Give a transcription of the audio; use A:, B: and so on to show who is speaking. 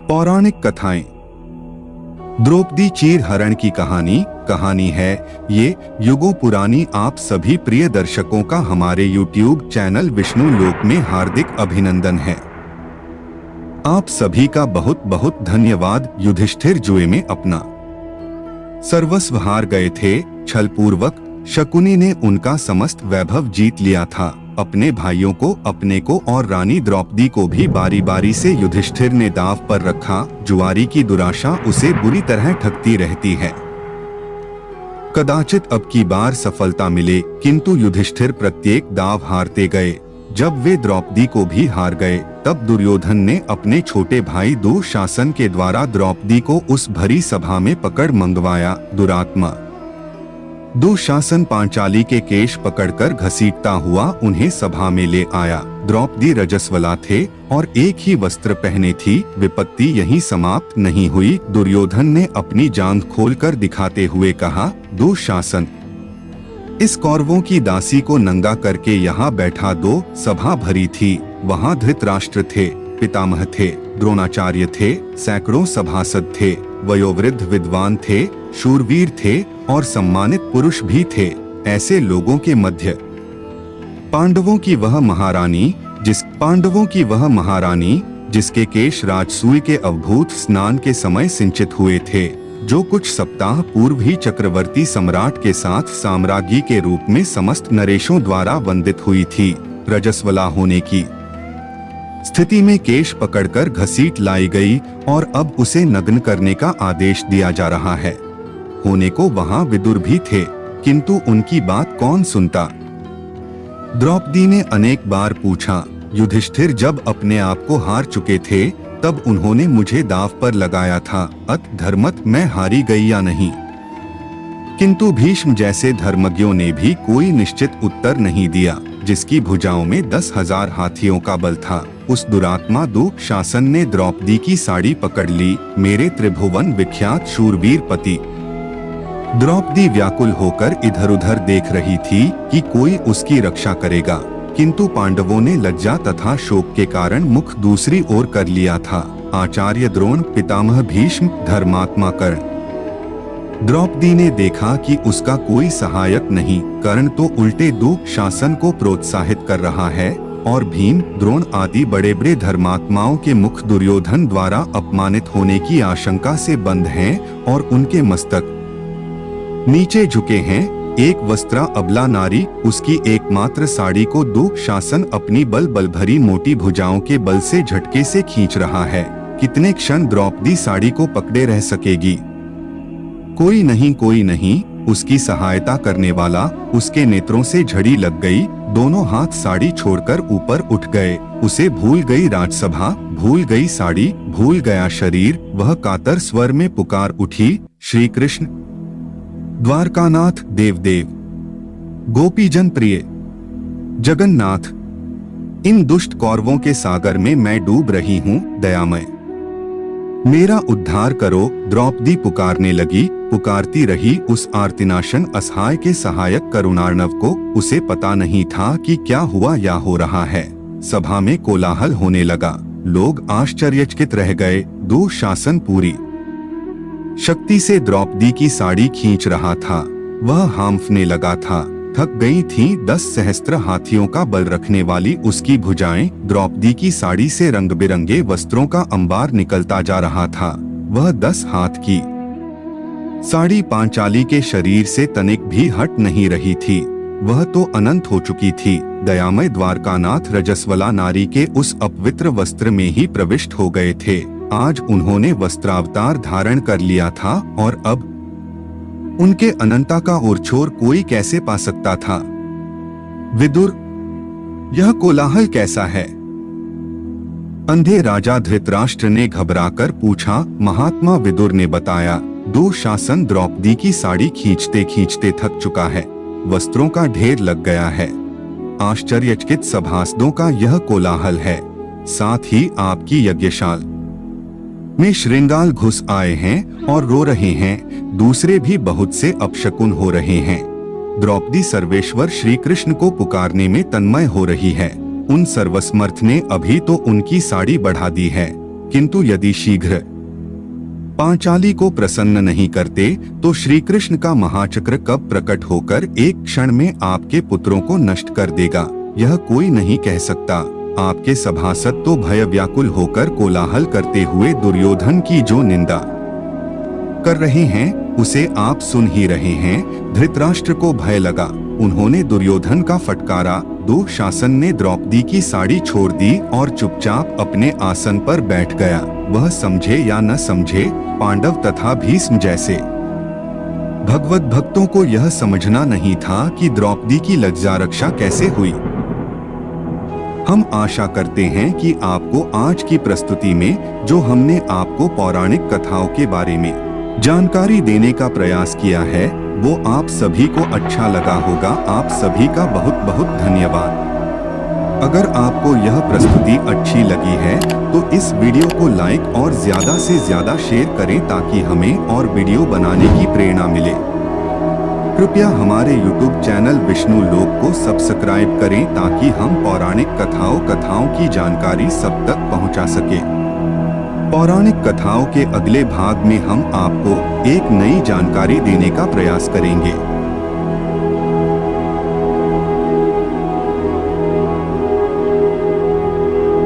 A: पौराणिक कथाएं। द्रौपदी चीर हरण की कहानी है ये युगों पुरानी। आप सभी प्रिय दर्शकों का हमारे YouTube चैनल विष्णु लोक में हार्दिक अभिनंदन है। आप सभी का बहुत बहुत धन्यवाद। युधिष्ठिर जुए में अपना सर्वस्व हार गए थे। छलपूर्वक शकुनी ने उनका समस्त वैभव जीत लिया था। अपने भाइयों को, अपने को और रानी द्रौपदी को भी बारी बारी से युधिष्ठिर ने दांव पर रखा। जुआरी की दुराशा उसे बुरी तरह ठगती रहती है। कदाचित अब की बार सफलता मिले, किंतु युधिष्ठिर प्रत्येक दांव हारते गए। जब वे द्रौपदी को भी हार गए, तब दुर्योधन ने अपने छोटे भाई दुःशासन के द्वारा द्रौपदी को उस भरी सभा में पकड़ मंगवाया। दुरात्मा दुःशासन पांचाली के केश पकड़कर घसीटता हुआ उन्हें सभा में ले आया। द्रौपदी रजस्वला थे और एक ही वस्त्र पहने थी। विपत्ति यहीं समाप्त नहीं हुई। दुर्योधन ने अपनी जांघ खोलकर दिखाते हुए कहा, दुःशासन, इस कौरवों की दासी को नंगा करके यहाँ बैठा दो। सभा भरी थी। वहाँ धृतराष्ट्र थे, पितामह थे, द्रोणाचार्य थे, सैकड़ों सभासद थे, वयोवृद्ध विद्वान थे, शूरवीर थे और सम्मानित पुरुष भी थे। ऐसे लोगों के मध्य पांडवों की वह महारानी जिसके केश राजसूय के अवभूत स्नान के समय सिंचित हुए थे, जो कुछ सप्ताह पूर्व ही चक्रवर्ती सम्राट के साथ साम्राज्ञी के रूप में समस्त नरेशों द्वारा वंदित हुई थी, रजस्वला होने की स्थिति में केश पकड़कर घसीट लाई गई और अब उसे नग्न करने का आदेश दिया जा रहा है। होने को वहां विदुर भी थे, किंतु उनकी बात कौन सुनता। द्रौपदी ने अनेक बार पूछा। युधिष्ठिर जब अपने आप को हार चुके थे, तब उन्होंने मुझे दांव पर लगाया था। अत धर्मत मैं हारी गई या नहीं। किंतु भीष्म जैसे धर्मज्ञों ने भी कोई निश्चित उत्तर नहीं दिया। जिसकी भुजाओं में 10,000 हाथियों का बल था, उस दुरात्मा दुःशासन ने द्रौपदी की साड़ी पकड़ ली। मेरे त्रिभुवन विख्यात शूरवीर पति। द्रौपदी व्याकुल होकर इधर उधर देख रही थी कि कोई उसकी रक्षा करेगा, किंतु पांडवों ने लज्जा तथा शोक के कारण मुख दूसरी ओर कर लिया था। आचार्य द्रोण, पितामह भीष्म, धर्मात्मा कर्ण। द्रौपदी ने देखा कि उसका कोई सहायक नहीं। कर्ण तो उल्टे दुःशासन को प्रोत्साहित कर रहा है और भीम, द्रोण आदि बड़े बड़े धर्मात्माओं के मुख दुर्योधन द्वारा अपमानित होने की आशंका से बंद हैं और उनके मस्तक नीचे झुके हैं। एक वस्त्रा अबला नारी, उसकी एकमात्र साड़ी को दुःशासन अपनी बल भरी मोटी भुजाओं के बल से झटके से खींच रहा है। कितने क्षण द्रौपदी साड़ी को पकड़े रह सकेगी। कोई नहीं उसकी सहायता करने वाला। उसके नेत्रों से झड़ी लग गई। दोनों हाथ साड़ी छोड़कर ऊपर उठ गए। उसे भूल गई राजसभा, भूल गई साड़ी, भूल गया शरीर। वह कातर स्वर में पुकार उठी, श्री कृष्ण, द्वारकानाथ, देवदेव, गोपीजन प्रिय, जगन्नाथ, इन दुष्ट कौरवों के सागर में मैं डूब रही हूँ, दयामय, मेरा उद्धार करो। द्रौपदी पुकारने लगी। पुकारती रही उस आर्तिनाशन असहाय के सहायक करुणार्णव को। उसे पता नहीं था कि क्या हुआ या हो रहा है। सभा में कोलाहल होने लगा। लोग आश्चर्यचकित रह गए। दुःशासन पूरी शक्ति से द्रौपदी की साड़ी खींच रहा था। वह हांफने लगा था। थक गई थीं 10 सहस्त्र हाथियों का बल रखने वाली उसकी भुजाएं। द्रौपदी की साड़ी से रंग बिरंगे वस्त्रों का अंबार निकलता जा रहा था। वह 10 हाथ की साड़ी पांचाली के शरीर से तनिक भी हट नहीं रही थी। वह तो अनंत हो चुकी थी। दयामय द्वारकानाथ रजस्वला नारी के उस अपवित्र वस्त्र में ही प्रविष्ट हो गए थे। आज उन्होंने वस्त्रावतार धारण कर लिया था और अब उनके अनंता का ओरछोर कोई कैसे पा सकता था। विदुर, यह कोलाहल कैसा है? अंधे राजा धृतराष्ट्र ने घबराकर पूछा। महात्मा विदुर ने बताया, दुःशासन द्रौपदी की साड़ी खींचते खींचते थक चुका है। वस्त्रों का ढेर लग गया है। आश्चर्यचकित सभासदों का यह कोलाहल है। साथ ही आपकी यज्ञशाल में श्रृंगाल घुस आए हैं और रो रहे हैं। दूसरे भी बहुत से अपशकुन हो रहे हैं। द्रौपदी सर्वेश्वर श्री कृष्ण को पुकारने में तन्मय हो रही है। उन सर्वसमर्थ ने अभी तो उनकी साड़ी बढ़ा दी है। किंतु यदि शीघ्र पांचाली को प्रसन्न नहीं करते तो श्री कृष्ण का महाचक्र कब प्रकट होकर एक क्षण में आपके पुत्रों को नष्ट कर देगा, यह कोई नहीं कह सकता। आपके सभासद तो भय व्याकुल होकर कोलाहल करते हुए दुर्योधन की जो निंदा कर रहे हैं उसे आप सुन ही रहे हैं। धृतराष्ट्र को भय लगा, उन्होंने दुर्योधन का फटकारा। दुशासन ने द्रौपदी की साड़ी छोड़ दी और चुपचाप अपने आसन पर बैठ गया। वह समझे या न समझे, पांडव तथा भीष्म जैसे भगवत भक्तों को यह समझना नहीं था कि द्रौपदी की लज्जा रक्षा कैसे हुई। हम आशा करते हैं कि आपको आज की प्रस्तुति में जो हमने आपको पौराणिक कथाओं के बारे में जानकारी देने का प्रयास किया है वो आप सभी को अच्छा लगा होगा। आप सभी का बहुत बहुत धन्यवाद। अगर आपको यह प्रस्तुति अच्छी लगी है तो इस वीडियो को लाइक और ज्यादा से ज्यादा शेयर करें ताकि हमें और वीडियो बनाने की प्रेरणा मिले। कृपया हमारे YouTube चैनल विष्णु लोक को सब्सक्राइब करें ताकि हम पौराणिक कथाओं की जानकारी सब तक पहुंचा सके। पौराणिक कथाओं के अगले भाग में हम आपको एक नई जानकारी देने का प्रयास करेंगे।